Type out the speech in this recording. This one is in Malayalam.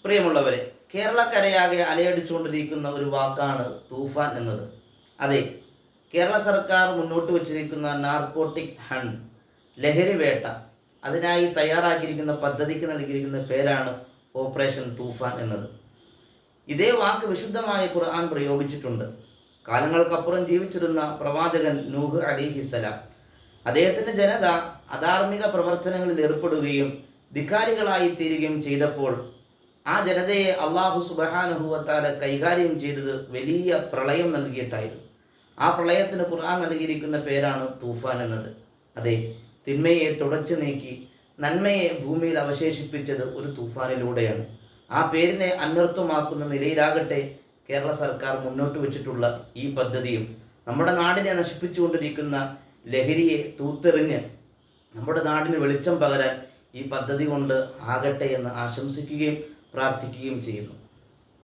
പ്രിയമുള്ളവരെ, കേരളക്കരയാകെ അലയടിച്ചുകൊണ്ടിരിക്കുന്ന ഒരു വാക്കാണ് തൂഫാൻ എന്നത്. അതെ, കേരള സർക്കാർ മുന്നോട്ട് വച്ചിരിക്കുന്ന നാർക്കോട്ടിക് ഹണ്ട്, ലഹരി വേട്ട, അതിനായി തയ്യാറാക്കിയിരിക്കുന്ന പദ്ധതിക്ക് നൽകിയിരിക്കുന്ന പേരാണ് ഓപ്പറേഷൻ തൂഫാൻ എന്നത്. ഇതേ വാക്ക് വിശുദ്ധമായ ഖുർആൻ പ്രയോഗിച്ചിട്ടുണ്ട്. കാലങ്ങൾക്കപ്പുറം ജീവിച്ചിരുന്ന പ്രവാചകൻ നൂഹ് അലൈഹിസ്സലാം, അദ്ദേഹത്തിൻ്റെ ജനത അധാർമിക പ്രവർത്തനങ്ങളിൽ ഏർപ്പെടുകയും ധിക്കാരികളായി തീരുകയും ചെയ്തപ്പോൾ ആ ജനതയെ അള്ളാഹു സുബ്ഹാനഹു വ തആല കൈകാര്യം ചെയ്തത് വലിയ പ്രളയം നൽകിയിട്ടായിരുന്നു. ആ പ്രളയത്തിന് ഖുർആൻ നൽകിയിരിക്കുന്ന പേരാണ് തൂഫാൻ എന്നത്. അതെ, തിന്മയെ തുടച്ചു നീക്കി നന്മയെ ഭൂമിയിൽ അവശേഷിപ്പിച്ചത് ഒരു തൂഫാനിലൂടെയാണ്. ആ പേരിനെ അന്വർത്ഥമാക്കുന്ന നിലയിലാകട്ടെ കേരള സർക്കാർ മുന്നോട്ട് വെച്ചിട്ടുള്ള ഈ പദ്ധതിയും. നമ്മുടെ നാടിനെ നശിപ്പിച്ചുകൊണ്ടിരിക്കുന്ന ലഹരിയെ തൂത്തെറിഞ്ഞ് നമ്മുടെ നാടിന് വെളിച്ചം പകരാൻ ഈ പദ്ധതി കൊണ്ട് ആകട്ടെ എന്ന് ആശംസിക്കുകയും പ്രാർത്ഥിക്കുകയും ചെയ്യുന്നു.